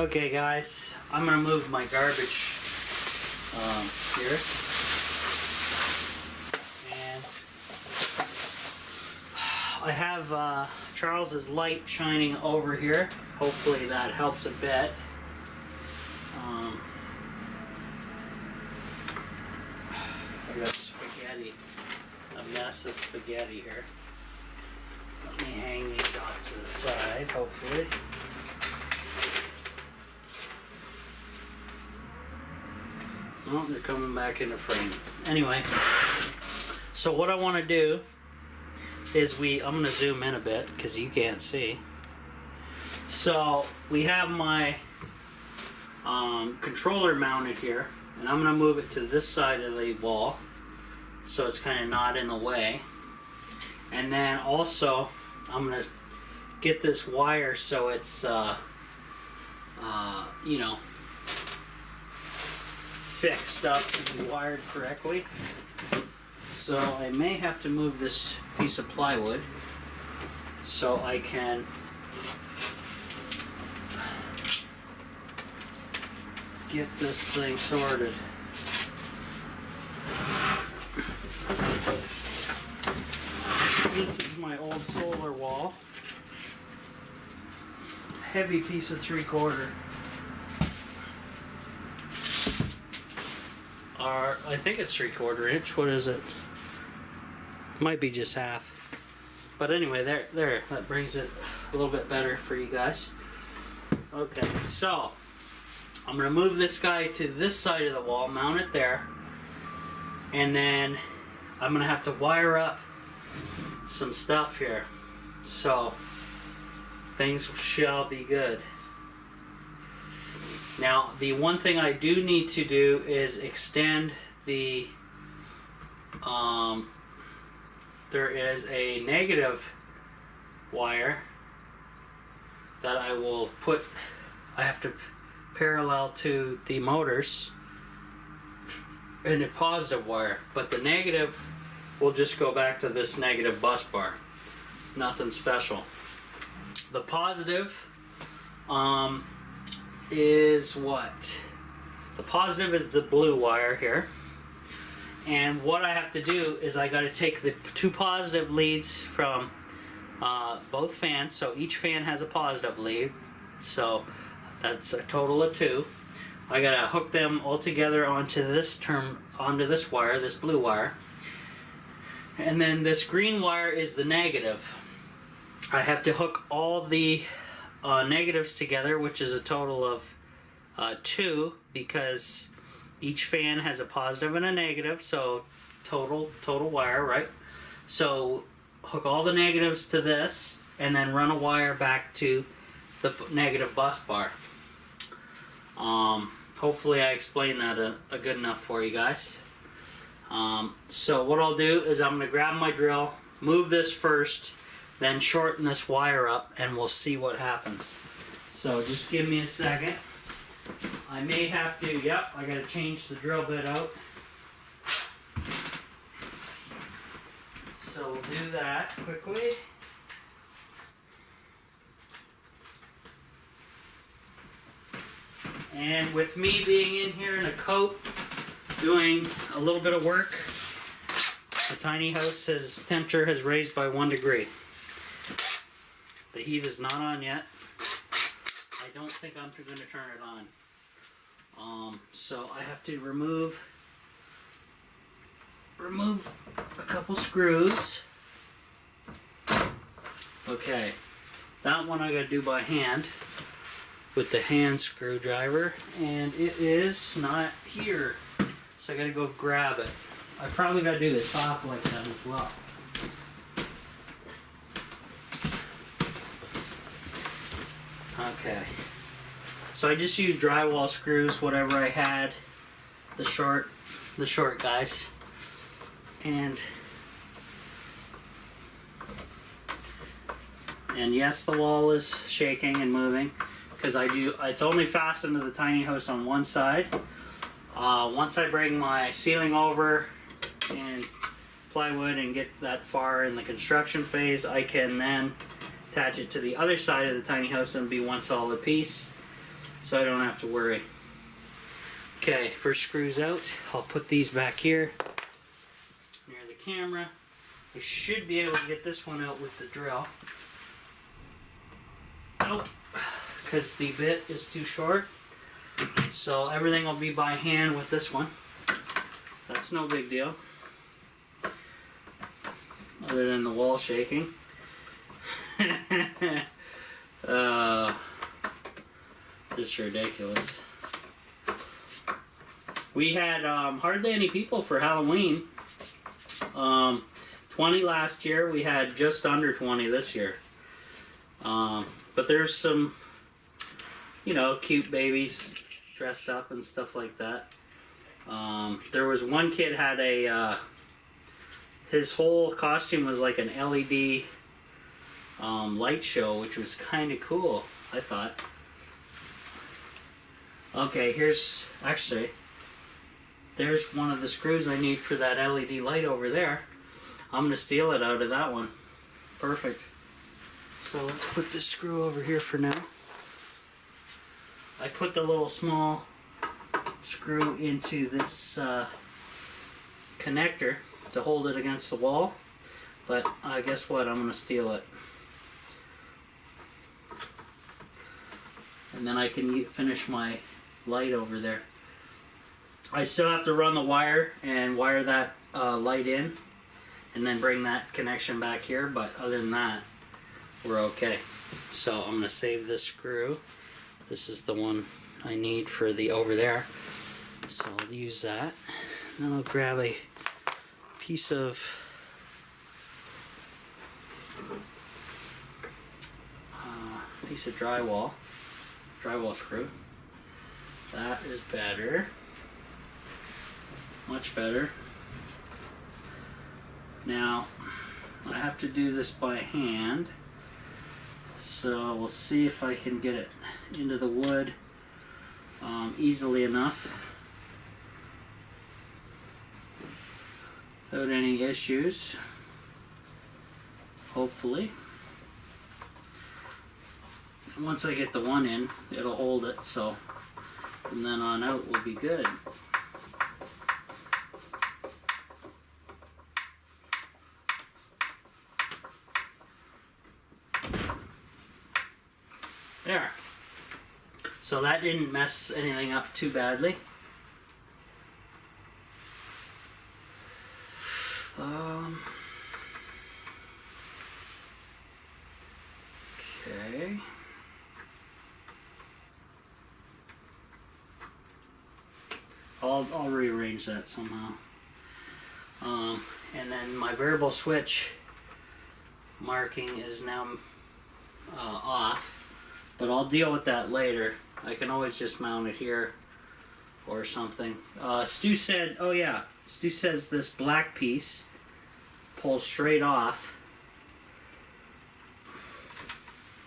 Okay guys, I'm gonna move my garbage here, and I have Charles's light shining over here. Hopefully that helps a bit. I got spaghetti, a mess of spaghetti here. Let me hang these off to the side, hopefully. Oh, they're coming back into frame. Anyway, so what I want to do is I'm going to zoom in a bit because you can't see. So we have my controller mounted here, and I'm going to move it to this side of the wall so it's kind of not in the way. And then also I'm going to get this wire so it's you know, fixed up to be wired correctly. So I may have to move this piece of plywood so I can get this thing sorted. This is my old solar wall. Heavy piece of 3/4. I think it's 3/4 inch. What is it? Might be just half. But anyway, there. That brings it a little bit better for you guys. Okay, so I'm gonna move this guy to this side of the wall, mount it there, and then I'm gonna have to wire up some stuff here. So things shall be good. Now, the one thing I do need to do is extend the, there is a negative wire that I will put, I have to parallel to the motors, and a positive wire, but the negative will just go back to this negative bus bar. Nothing special. The positive, is what? The positive is the blue wire here. And what I have to do is I got to take the two positive leads from both fans. So each fan has a positive lead. So that's a total of 2. I got to hook them all together onto this wire, this blue wire. And then this green wire is the negative. I have to hook all the negatives together, which is a total of 2, because each fan has a positive and a negative, so total wire, right? So hook all the negatives to this and then run a wire back to the negative bus bar. Hopefully I explained that a good enough for you guys. So what I'll do is I'm going to grab my drill, move this first, then shorten this wire up, and we'll see what happens. So just give me a second. I may have to, yep, I gotta change the drill bit out. So we'll do that quickly. And with me being in here in a coat, doing a little bit of work, the tiny house temperature has raised by 1 degree. The heat is not on yet. I don't think I'm going to turn it on. So I have to remove a couple screws. Okay, that one I got to do by hand with the hand screwdriver, and it is not here. So I got to go grab it. I probably got to do the top like that as well. Okay, so I just used drywall screws, whatever I had, the short guys, and yes, the wall is shaking and moving because it's only fastened to the tiny house on one side. Once I bring my ceiling over and plywood and get that far in the construction phase, I can then attach it to the other side of the tiny house and be one solid piece. so I don't have to worry. Okay, first screw's out. I'll put these back here near the camera. I should be able to get this one out with the drill. Nope, because the bit is too short. So everything will be by hand with this one. That's no big deal. Other than the wall shaking. Just ridiculous. We had hardly any people for Halloween. 20 last year. We had just under 20 this year. But there's some, you know, cute babies dressed up and stuff like that. There was one kid had a, his whole costume was like an LED light show, which was kind of cool, I thought. Okay, here's, actually, there's one of the screws I need for that LED light over there. I'm going to steal it out of that one. Perfect. So let's put this screw over here for now. I put the little small screw into this connector to hold it against the wall, but guess what? I'm going to steal it. And then I can finish my light over there. I still have to run the wire and wire that light in and then bring that connection back here, but other than that, we're okay. So I'm going to save this screw. This is the one I need for the over there. So I'll use that. Then I'll grab a piece of drywall screw. That is better. Much better. Now, I have to do this by hand. So we'll see if I can get it into the wood easily enough without any issues, hopefully. Once I get the one in, it'll hold it, so from then on out we'll be good. There. So that didn't mess anything up too badly. Okay. I'll rearrange that somehow. And then my variable switch marking is now off. But I'll deal with that later. I can always just mount it here or something. Stu said, oh yeah, Stu says this black piece pulls straight off.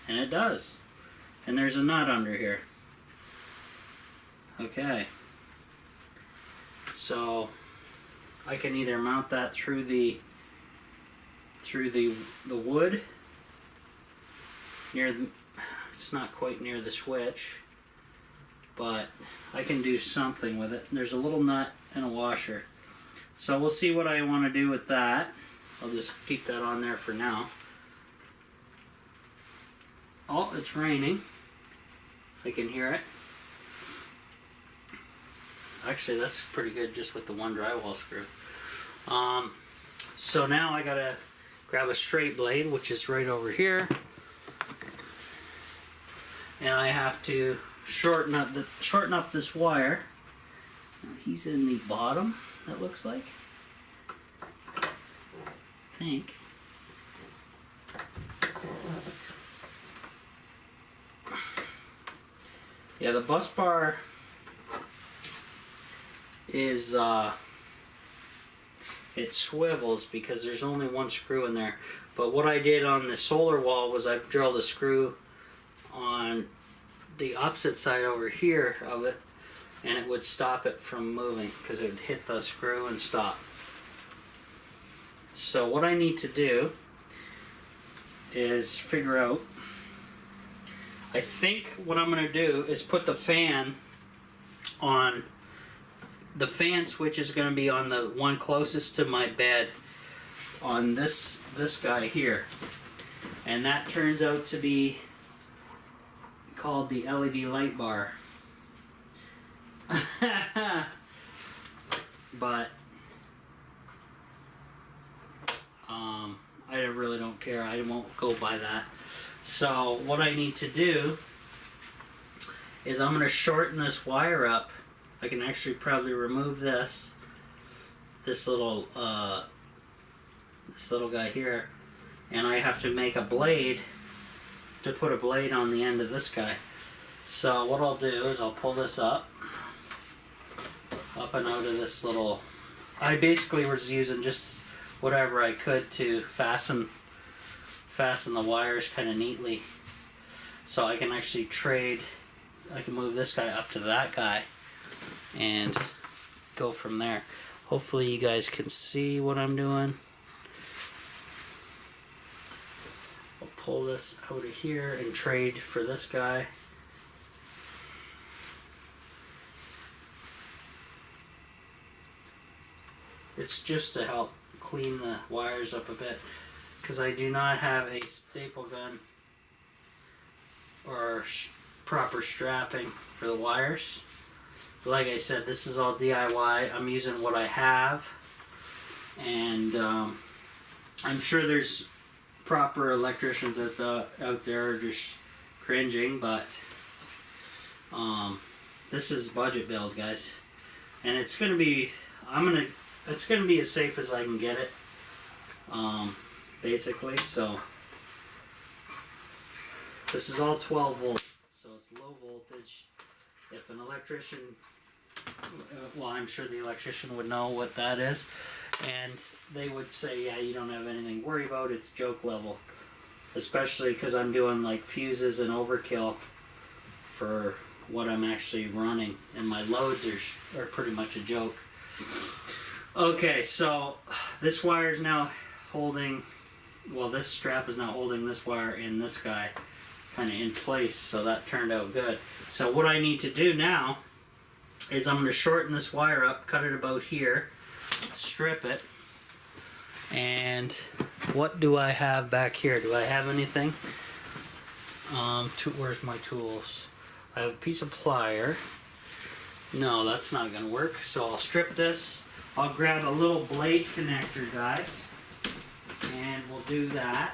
And it does. And there's a nut under here. Okay. So I can either mount that through the wood near the, it's not quite near the switch, but I can do something with it. There's a little nut and a washer. So we'll see what I want to do with that. I'll just keep that on there for now. Oh, it's raining. I can hear it. Actually, that's pretty good just with the one drywall screw. So now I gotta grab a straight blade, which is right over here. And I have to shorten up this wire. Now he's in the bottom, it looks like. I think. Yeah, the bus bar is it swivels because there's only one screw in there. But what I did on the solar wall was I drilled a screw on the opposite side over here of it, and it would stop it from moving because it would hit the screw and stop. So what I need to do is figure out, I think what I'm going to do is put the fan on. The fan switch is going to be on the one closest to my bed, on this guy here, and that turns out to be called the LED light bar. But I really don't care. I won't go by that. So what I need to do is I'm going to shorten this wire up. I can actually probably remove this little guy here, and I have to make a blade to put a blade on the end of this guy. So what I'll do is I'll pull this up and out of this little. I basically was using just whatever I could to fasten the wires kind of neatly, so I can actually trade. I can move this guy up to that guy and go from there. Hopefully you guys can see what I'm doing. I'll pull this out of here and trade for this guy. It's just to help clean the wires up a bit, because I do not have a staple gun or proper strapping for the wires. Like I said, this is all DIY. I'm using what I have, and I'm sure there's proper electricians out there just cringing, but this is budget build, guys, and it's gonna be as safe as I can get it, basically. So this is all 12 volt, so it's low voltage. If an electrician, well, I'm sure the electrician would know what that is, and they would say, yeah, you don't have anything to worry about, it's joke level. Especially because I'm doing like fuses and overkill for what I'm actually running, and my loads are pretty much a joke. Okay, so this wire is now holding, well, this strap is now holding this wire and this guy kind of in place, so that turned out good. So what I need to do now is I'm going to shorten this wire up, cut it about here, strip it, and what do I have back here? Do I have anything? Where's my tools? I have a piece of plier. No, that's not going to work, so I'll strip this. I'll grab a little blade connector, guys, and we'll do that.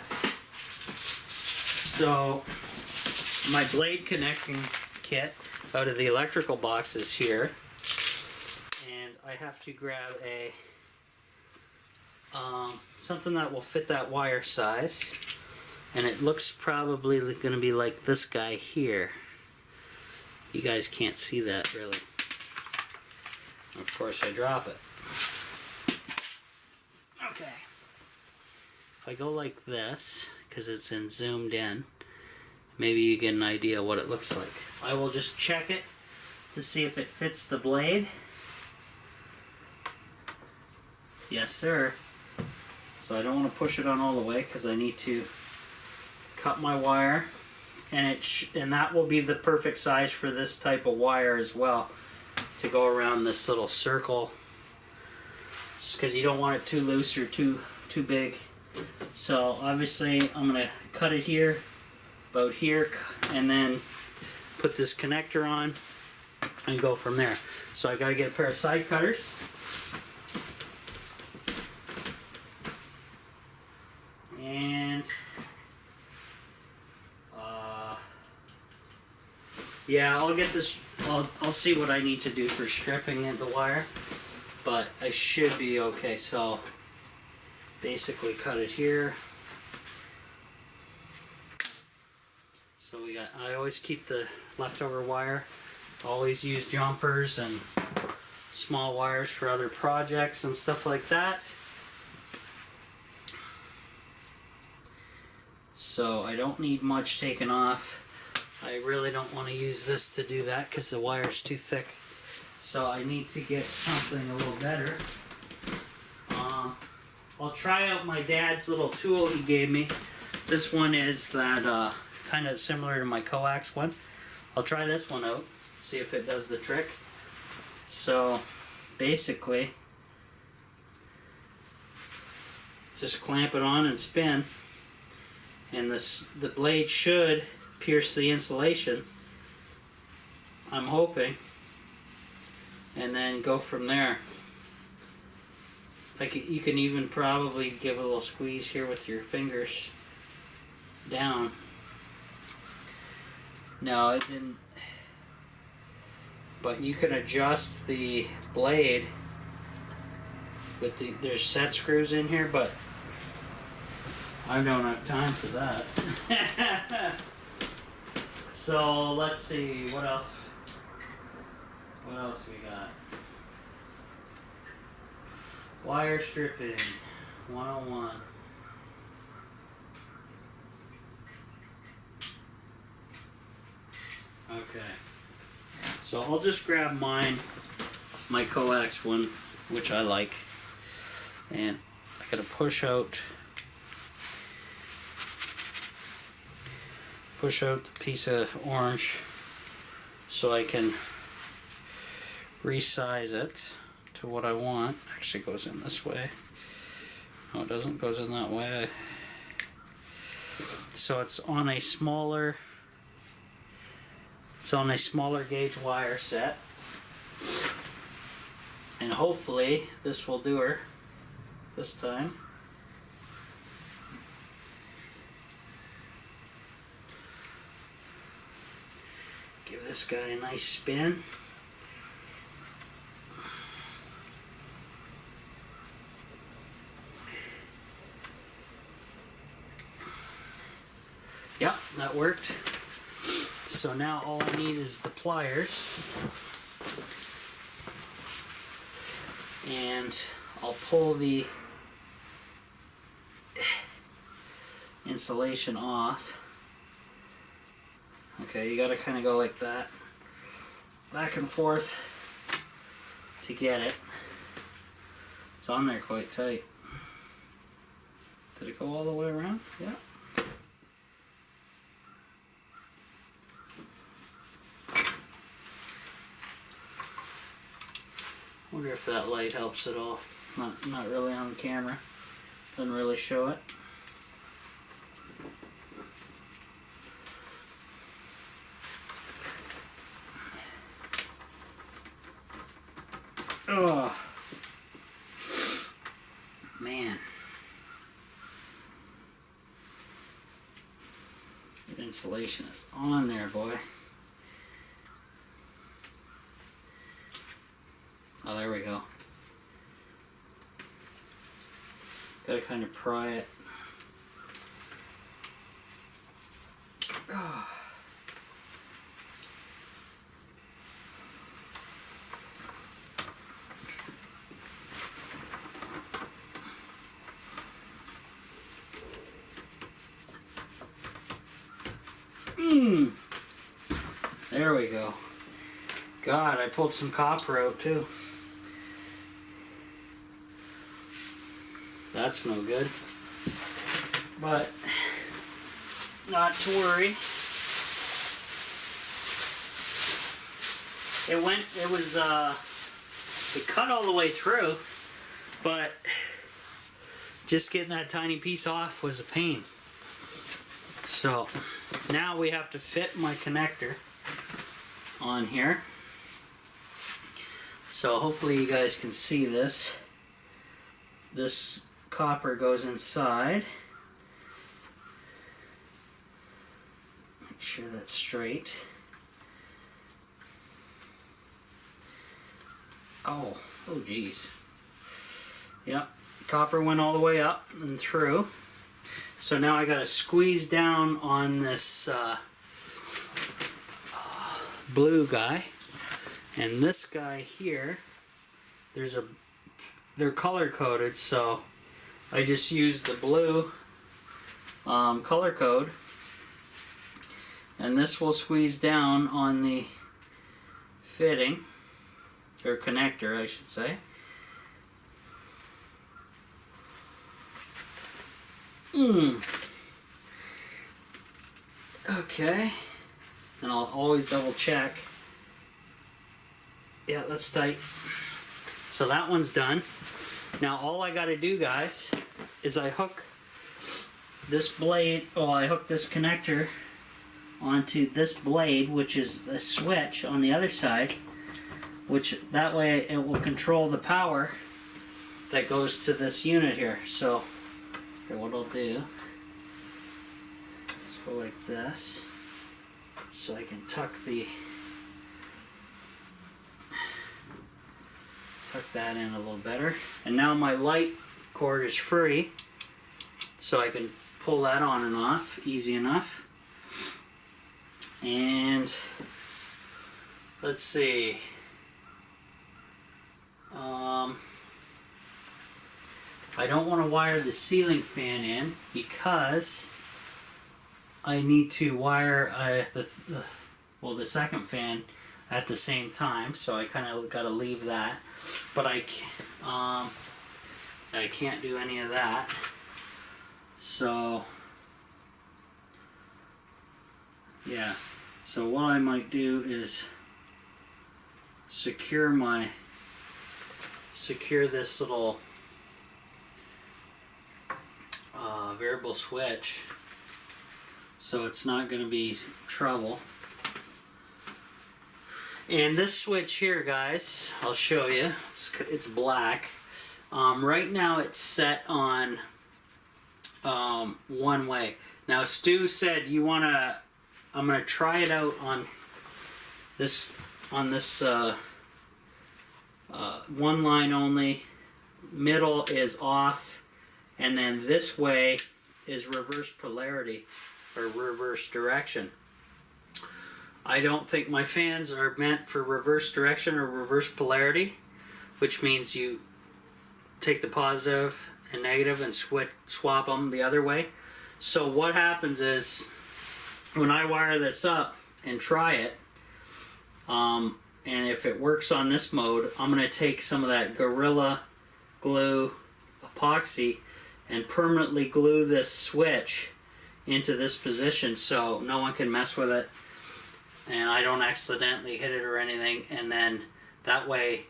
So my blade connecting kit out of the electrical box is here, and I have to grab a something that will fit that wire size, and it looks probably going to be like this guy here. You guys can't see that really. Of course I drop it. Okay. If I go like this, because it's zoomed in, maybe you get an idea what it looks like. I will just check it to see if it fits the blade. Yes, sir. So I don't want to push it on all the way because I need to cut my wire, and that will be the perfect size for this type of wire as well, to go around this little circle, because you don't want it too loose or too big. So obviously I'm going to cut it here, about here, and then put this connector on and go from there. So I got to get a pair of side cutters. And yeah, I'll get this. I'll see what I need to do for stripping the wire, but I should be okay. So basically cut it here. So I always keep the leftover wire. Always use jumpers and small wires for other projects and stuff like that. So I don't need much taken off. I really don't want to use this to do that because the wire's too thick. So I need to get something a little better. I'll try out my dad's little tool he gave me. This one is that kind of similar to my coax one. I'll try this one out, see if it does the trick. So basically, just clamp it on and spin, and the blade should pierce the insulation, I'm hoping, and then go from there. Like, you can even probably give a little squeeze here with your fingers down. No, it didn't. But you can adjust the blade with there's set screws in here, but I don't have time for that. So let's see, what else we got? Wire stripping 101. Okay. So I'll just grab my coax one, which I like. And I gotta push out the piece of orange so I can resize it to what I want. Actually, it goes in this way. No, it doesn't. It goes in that way. So it's on a smaller gauge wire set, and hopefully this will do her this time. Give this guy a nice spin. Yep, that worked. So now all I need is the pliers, and I'll pull the insulation off. Okay, you gotta kind of go like that, back and forth to get it. It's on there quite tight. Did it go all the way around? Yeah. Wonder if that light helps at all. Not really on the camera. Doesn't really show it. Oh man. The insulation is on there, boy. Oh, there we go. Gotta kind of pry it. Oh. There we go. God, I pulled some copper out too. That's no good. But not to worry. It cut all the way through, but just getting that tiny piece off was a pain. So now we have to fit my connector on here. So hopefully you guys can see this. This copper goes inside. Make sure that's straight. Oh geez. Yep, copper went all the way up and through. So now I gotta squeeze down on this blue guy. And this guy here, they're color coded, so I just use the blue color code, and this will squeeze down on the fitting, or connector I should say. Okay, and I'll always double check. Yeah, that's tight. So that one's done. Now all I gotta do, guys, is I hook this blade, I hook this connector onto this blade, which is a switch on the other side, which that way it will control the power that goes to this unit here. So okay, what I'll do is go like this, so I can tuck that in a little better. And now my light cord is free, so I can pull that on and off easy enough. And let's see, I don't want to wire the ceiling fan in because I need to wire the second fan at the same time, so I kind of got to leave that. But I can't do any of that. So yeah, so what I might do is secure this little variable switch, so it's not going to be trouble. And this switch here, guys, I'll show you. It's black. Right now it's set on one way. Now Stu said I'm gonna try it out on this one line only. Middle is off, and then this way is reverse polarity or reverse direction. I don't think my fans are meant for reverse direction or reverse polarity, which means you take the positive and negative and swap them the other way. So what happens is, when I wire this up and try it, and if it works on this mode, I'm going to take some of that Gorilla Glue epoxy and permanently glue this switch into this position so no one can mess with it and I don't accidentally hit it or anything, and then that way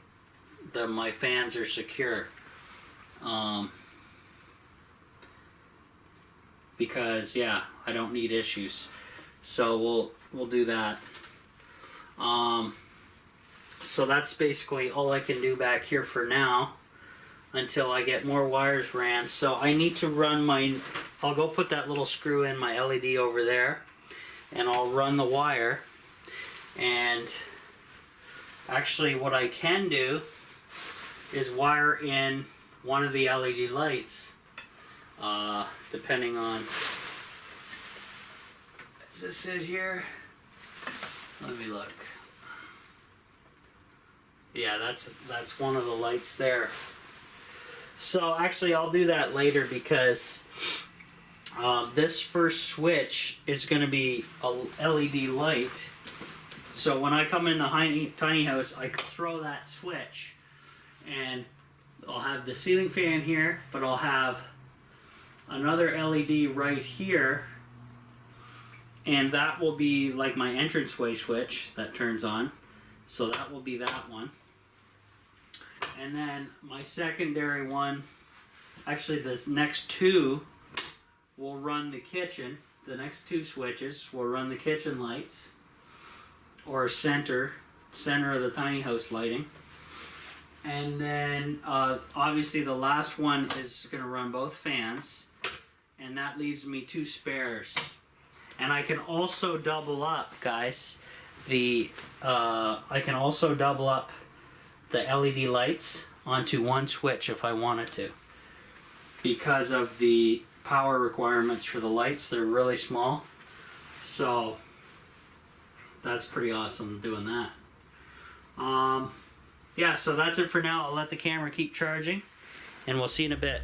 my fans are secure. Because yeah, I don't need issues. So we'll do that. So that's basically all I can do back here for now until I get more wires ran. So I need to run I'll go put that little screw in my LED over there, and I'll run the wire. And actually what I can do is wire in one of the LED lights, depending on, is this it here? Let me look. Yeah, that's one of the lights there. So actually I'll do that later, because this first switch is going to be a LED light. So when I come in the tiny house, I throw that switch, and I'll have the ceiling fan here, but I'll have another LED right here, and that will be like my entranceway switch that turns on. So that will be that one. And then my secondary one, actually this next two will run the kitchen. The next two switches will run the kitchen lights, or center of the tiny house lighting. And then obviously the last one is going to run both fans, and that leaves me two spares. And I can also double up, guys, I can also double up the LED lights onto one switch if I wanted to, because of the power requirements for the lights. They're really small, so that's pretty awesome doing that. Yeah, so that's it for now. I'll let the camera keep charging, and we'll see you in a bit.